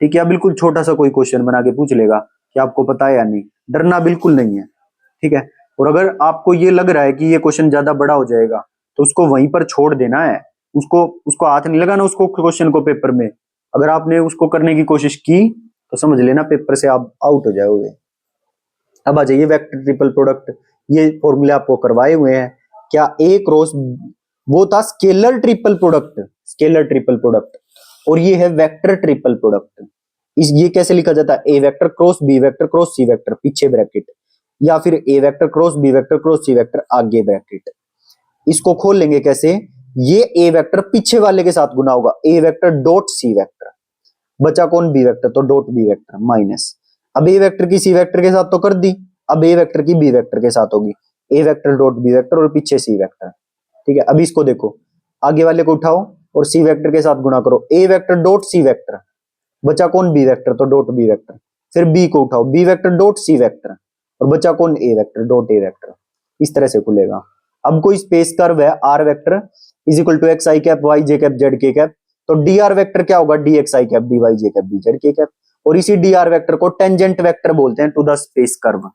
ठीक है। बिल्कुल छोटा सा कोई क्वेश्चन बना के पूछ लेगा कि आपको पता है या नहीं, डरना बिल्कुल नहीं है, ठीक है। और अगर आपको ये लग रहा है कि ये क्वेश्चन ज्यादा बड़ा हो जाएगा तो उसको वहीं पर छोड़ देना है, उसको हाथ नहीं लगाना उसको क्वेश्चन को पेपर में। अगर आपने उसको करने की कोशिश की तो समझ लेना पेपर से आप आउट हो जाओगे। अब आ जाइए वेक्टर ट्रिपल प्रोडक्ट, ये फॉर्मूले आपको करवाए हुए हैं। क्या ए क्रॉस, वो था scalar triple product, scalar triple product, और ये है वेक्टर ट्रिपल प्रोडक्ट। ये कैसे लिखा जाता है? A vector cross B vector cross C vector पीछे ब्रैकेट, या फिर ए vector cross B vector cross सी वेक्टर आगे ब्रैकेट। इसको खोल लेंगे कैसे? ये ए वेक्टर पीछे वाले के साथ गुना होगा, A vector dot C vector, बचा कौन? बी वेक्टर, तो डॉट बी वेक्टर माइनस, अब ए वेक्टर की सी वेक्टर के साथ तो कर दी, अब ए वेक्टर की बी वेक्टर के साथ होगी, ए वेक्टर डॉट बी वेक्टर और पीछे सी वेक्टर, ठीक है। अब इसको देखो, आगे वाले को उठाओ और सी वेक्टर के साथ गुना करो, A vector dot C vector, बचा कौन? बी वेक्टर, तो डॉट बी वेक्टर, फिर बी को उठाओ, B vector dot C vector, और बचा कौन? A vector dot A vector. इस तरह से खुलेगा। अब कोई स्पेस कर्व है are vector is equal to X I cap Y J cap Z के कैप, तो डी आर वेक्टर क्या होगा? डी एक्स आई कैप डी वाई जे कैप डी जेड के कैप, और इसी डी आर वेक्टर को टेंजेंट वेक्टर बोलते हैं टू द स्पेस कर्व।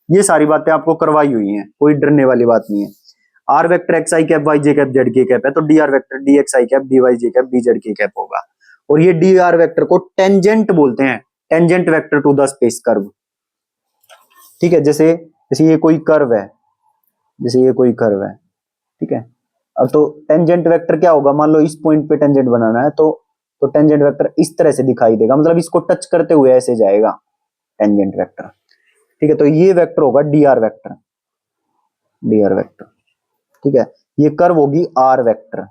ये सारी बातें आपको करवाई हुई हैं, कोई डरने वाली बात नहीं है। Are vector x I cap Y J cap Z के कैप है, तो D R vector d x आई कैप डी वाई जे कैप डी जेड के कैप होगा। और ये डी आर वेक्टर को टेंजेंट बोलते हैं, tangent vector to the space curve, ठीक है। जैसे जैसे ये कोई कर्व है, जैसे ये कोई कर्व है, ठीक है। अब तो टेंजेंट वेक्टर क्या होगा? मान लो इस पॉइंट पे टेंजेंट बनाना है, तो टेंजेंट वेक्टर इस तरह से दिखाई देगा, मतलब इसको टच करते हुए ऐसे जाएगा टेंजेंट वेक्टर, ठीक है। तो ये वेक्टर होगा D R vector, D R vector, ठीक है। ये कर्व होगी आर वेक्टर,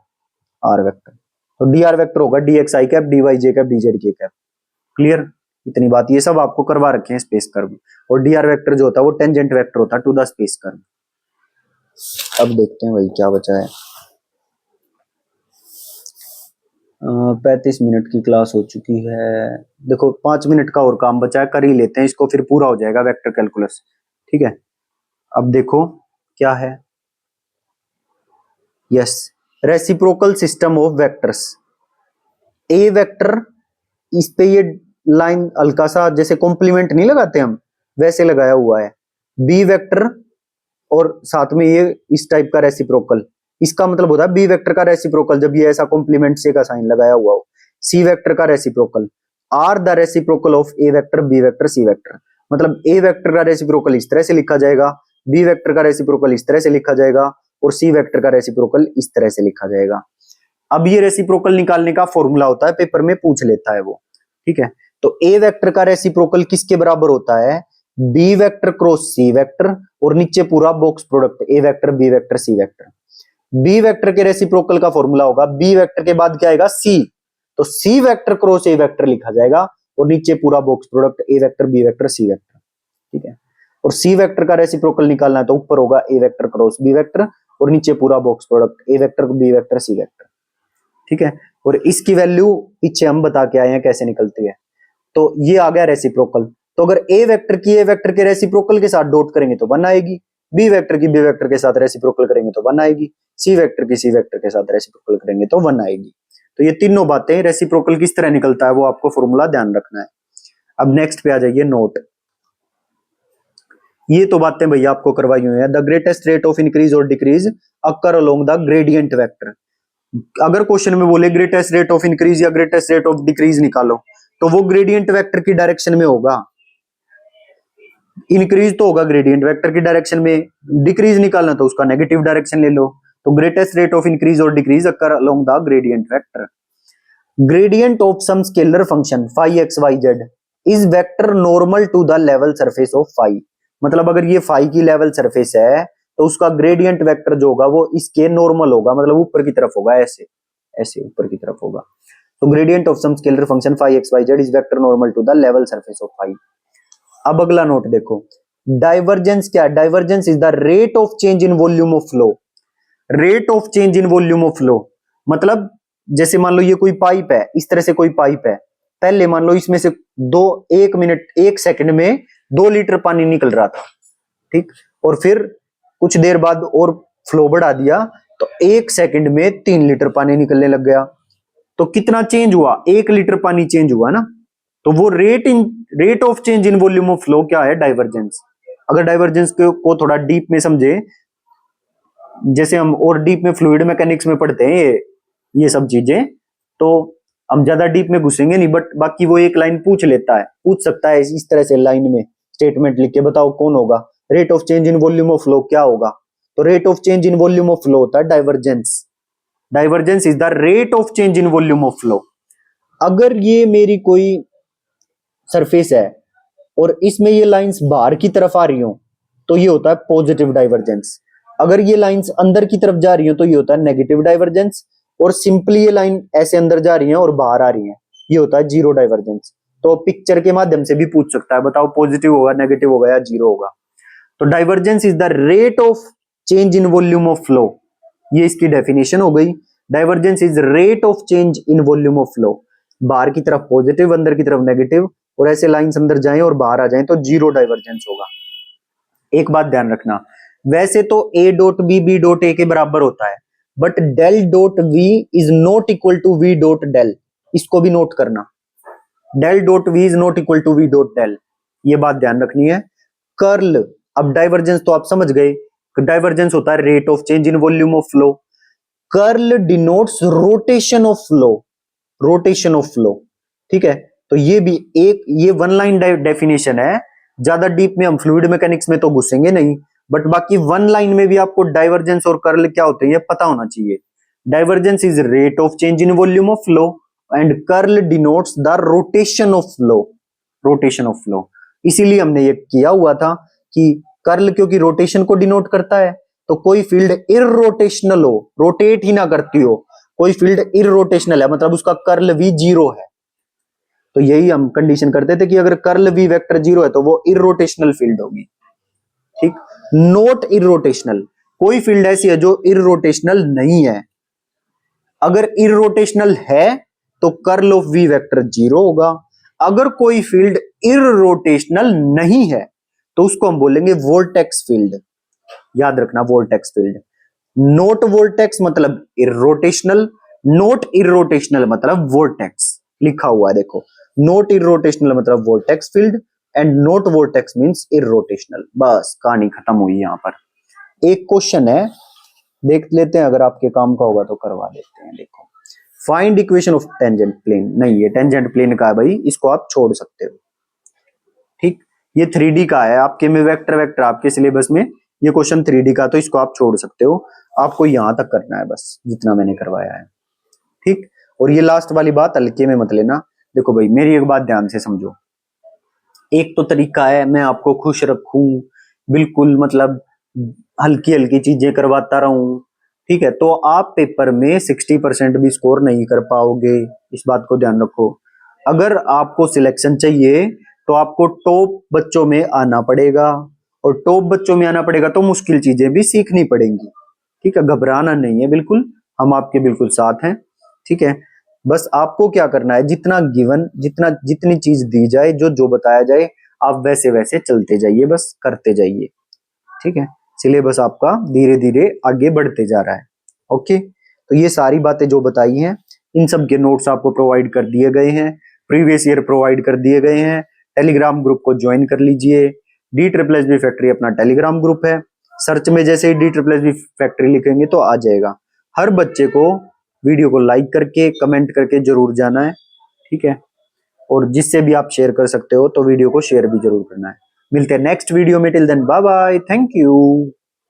आर वेक्टर, तो डी आर वेक्टर होगा डी एक्स आई कैप डी वाई जे कैप डी जेड के कैप। क्लियर? इतनी बात, ये सब आपको करवा रखे हैं स्पेस कर्व। और डी आर वेक्टर जो होता है वो टेंजेंट वेक्टर होता है टू द स्पेस कर्व। अब देखते हैं भाई क्या बचा है। 35 मिनट की क्लास हो चुकी है। देखो 5 मिनट का और काम बचा है, कर ही लेते हैं इसको, फिर पूरा हो जाएगा वेक्टर कैलकुलस। ठीक है, अब देखो क्या है। Yes, reciprocal system of vectors. A vector, इस पे ये लाइन हल्का सा जैसे कॉम्प्लीमेंट नहीं लगाते हम, वैसे लगाया हुआ है। बी वेक्टर और साथ में ये इस टाइप का रेसिप्रोकल, इसका मतलब होता है बी वेक्टर का रेसिप्रोकल जब ये ऐसा कॉम्प्लीमेंट से का साइन लगाया हुआ हो। सी वेक्टर का reciprocal, or the reciprocal of A vector B vector C vector. मतलब ए वेक्टर का रेसिप्रोकल इस तरह से लिखा जाएगा, बी वेक्टर का रेसिप्रोकल इस तरह से लिखा जाएगा, और सी वेक्टर का रेसिप्रोकल इस तरह से लिखा जाएगा। अब ये रेसिप्रोकल निकालने का फॉर्मूला होता है, पेपर में पूछ लेता है वो। ठीक है, तो ए वेक्टर का रेसिप्रोकल किसके बराबर होता है? बी वेक्टर क्रॉस सी वेक्टर, और नीचे पूरा box product A vector B vector C vector. B vector के रेसिप्रोकल का फॉर्मूला होगा, बी वेक्टर के बाद क्या आएगा? सी, तो C vector cross A vector लिखा जाएगा, और नीचे पूरा box product A vector B vector C vector. ठीक है, और सी वेक्टर का रेसिप्रोकल निकालना है तो ऊपर होगा A vector cross B vector, और नीचे पूरा box product A vector B vector C vector. ठीक है, और इसकी वैल्यू पीछे हम बता के आए हैं कैसे निकलती है। तो ये आ गया रेसिप्रोकल। तो अगर ए वेक्टर की ए वेक्टर के रेसिप्रोकल के साथ डॉट करेंगे तो 1 आएगी, बी वेक्टर की बी वेक्टर के साथ रेसिप्रोकल करेंगे तो 1 आएगी, सी वेक्टर की सी वेक्टर के साथ रेसिप्रोकल करेंगे तो 1 आएगी। तो ये तीनों बातें, रेसिप्रोकल किस तरह निकलता है वो आपको फॉर्मूला ध्यान रखना है। अब नेक्स्ट पे आ जाइए, नोट। ये तो बातें भैया आपको करवाई हुई है। The greatest rate of increase और decrease occur along the gradient vector. अगर क्वेश्चन में बोले ग्रेटेस्ट रेट ऑफ इंक्रीज या ग्रेटेस्ट रेट ऑफ डिक्रीज निकालो, तो वो ग्रेडियंट वेक्टर की डायरेक्शन में होगा। इंक्रीज तो होगा ग्रेडियंट वेक्टर की डायरेक्शन में, डिक्रीज निकालना तो उसका नेगेटिव डायरेक्शन ले लो। तो ग्रेटेस्ट रेट ऑफ इंक्रीज और decrease occur along the gradient vector. Gradient of some scalar function phi x y z is vector normal to the level surface of phi. मतलब अगर ये फाई की level surface है तो उसका gradient vector जो होगा वो इसके नॉर्मल होगा, मतलब ऊपर की तरफ होगा, ऐसे ऐसे ऊपर की तरफ होगा। तो gradient of some scalar function phi x y z is vector normal to the level surface of phi. अब अगला नोट देखो, डाइवर्जेंस क्या है? Divergence is the rate of change in volume of flow. Rate of change in volume of flow मतलब जैसे मान लो ये कोई पाइप है, इस तरह से कोई पाइप है, पहले मान लो इसमें से 1 मिनट 1 सेकंड में 2 लीटर पानी निकल रहा था, ठीक, और फिर कुछ देर बाद और फ्लो बढ़ा दिया तो 1 सेकंड में 3 लीटर पानी निकलने लग गया। तो कितना चेंज हुआ? 1 लीटर पानी चेंज हुआ ना। तो वो rate of change in volume of flow क्या है? डाइवर्जेंस। अगर डाइवर्जेंस को थोड़ा डीप में समझे, जैसे हम और डीप में फ्लूइड मैकेनिक्स में पढ़ते हैं ये सब चीजें, तो हम ज्यादा डीप में घुसेंगे नहीं, बट बाकी वो एक लाइन पूछ लेता है, पूछ सकता है इस तरह से लाइन में स्टेटमेंट लिख के बताओ कौन होगा rate of change in volume of flow क्या होगा? तो rate of change in volume of flow होता है divergence. Divergence is the rate of change in volume of flow. अगर ये मेरी कोई सरफेस है और इसमें ये लाइंस बाहर की तरफ आ रही हो तो ये होता है पॉजिटिव डाइवर्जेंस। अगर ये लाइंस अंदर की तरफ जा रही हो तो ये होता है नेगेटिव डाइवर्जेंस, और सिंपली ये लाइन ऐसे अंदर जा रही है और बाहर आ रही है, ये होता है जीरो डाइवर्जेंस। तो पिक्चर के माध्यम से भी पूछ सकता है, बताओ पॉजिटिव होगा, नेगेटिव होगा या जीरो होगा। तो divergence is the rate of change in volume of flow, ये इसकी डेफिनेशन हो गई। Divergence is rate of change in volume of flow. बाहर की तरफ पॉजिटिव, अंदर की तरफ नेगेटिव, और ऐसे लाइंस अंदर जाएं और बाहर आ जाएं तो जीरो डाइवर्जेंस होगा। एक बात ध्यान रखना, वैसे तो a dot B B dot A के बराबर होता है, but del dot V is not equal to V dot del. इसको भी नोट करना, del dot V is not equal to V dot del, ये बात ध्यान रखनी है। कर्ल, अब डाइवर्जेंस तो आप समझ गए, डाइवर्जेंस होता है rate of change in volume of flow. Curl denotes rotation of flow, rotation of flow, ठीक है। तो ये भी एक ये 1 लाइन डेफिनेशन है, ज्यादा डीप में हम फ्लूइड मैकेनिक्स में तो घुसेंगे नहीं, बट बाकी 1 लाइन में भी आपको डाइवर्जेंस और कर्ल क्या होते हैं ये पता होना चाहिए। Divergence is rate of change in volume of flow and curl denotes the rotation of flow, rotation of flow. इसीलिए हमने ये किया हुआ था कि कर्ल क्योंकि रोटेशन को डिनोट करता है, तो कोई फील्ड इररोटेशनल हो, रोटेट ही ना करती हो, कोई फील्ड इररोटेशनल है मतलब उसका कर्ल भी जीरो है, तो यही हम कंडीशन करते थे कि अगर कर्ल वी वेक्टर 0 है तो वो इरोटेशनल फील्ड होगी। ठीक, नोट इरोटेशनल, कोई फील्ड ऐसी है जो इरोटेशनल नहीं है। अगर इरोटेशनल है तो कर्ल ऑफ वी वेक्टर 0 होगा। अगर कोई फील्ड इरोटेशनल नहीं है तो उसको हम बोलेंगे वोर्टेक्स फील्ड। याद रखना, वोर्टेक्स फील्ड। नोट वोर्टेक्स मतलब इरोटेशनल, नोट इरोटेशनल मतलब वोर्टेक्स। लिखा हुआ है देखो, नोट इरोटेशनल मतलब vortex field and note vortex means irrotational. बस कहानी खत्म हुई। यहां पर एक क्वेश्चन है, देख लेते हैं, अगर आपके काम का होगा तो करवा देते हैं। देखो, find equation of tangent plane. नहीं, ये टेंजेंट प्लेन का है भाई, इसको आप छोड़ सकते हो। ठीक, ये 3D का है, आपके में वेक्टर वेक्टर आपके सिलेबस में ये क्वेश्चन 3D का, तो इसको आप छोड़ सकते हो। आपको यहां तक करना है बस, जितना मैंने करवाया है। ठीक, और ये लास्ट वाली बात हल्के में मत लेना। देखो भाई, मेरी एक बात ध्यान से समझो। एक तो तरीका है मैं आपको खुश रखूं, बिल्कुल मतलब हल्की हल्की चीजें करवाता रहूं, ठीक है, तो आप पेपर में 60% भी स्कोर नहीं कर पाओगे। इस बात को ध्यान रखो। अगर आपको सिलेक्शन चाहिए तो आपको टॉप बच्चों में आना पड़ेगा, और टॉप बच्चों में आना पड़ेगा तो मुश्किल चीजें भी सीखनी पड़ेंगी। ठीक है, घबराना नहीं है बिल्कुल, हम आपके बिल्कुल साथ हैं। ठीक है, बस आपको क्या करना है, जितना गिवन, जितना जितनी चीज दी जाए, जो जो बताया जाए, आप वैसे वैसे चलते जाइए, बस करते जाइए। ठीक है, सिलेबस आपका धीरे धीरे आगे बढ़ते जा रहा है। ओके, तो ये सारी बातें जो बताई हैं, इन सब के नोट्स आपको प्रोवाइड कर दिए गए हैं, प्रीवियस ईयर प्रोवाइड कर दिए गए हैं। टेलीग्राम ग्रुप को ज्वाइन कर लीजिए। D triple S B factory अपना टेलीग्राम ग्रुप है। सर्च में जैसे ही D triple S B factory लिखेंगे तो आ जाएगा। हर बच्चे को वीडियो को लाइक करके कमेंट करके जरूर जाना है। ठीक है, और जिससे भी आप शेयर कर सकते हो तो वीडियो को शेयर भी जरूर करना है। मिलते हैं नेक्स्ट वीडियो में, till then bye bye, thank you.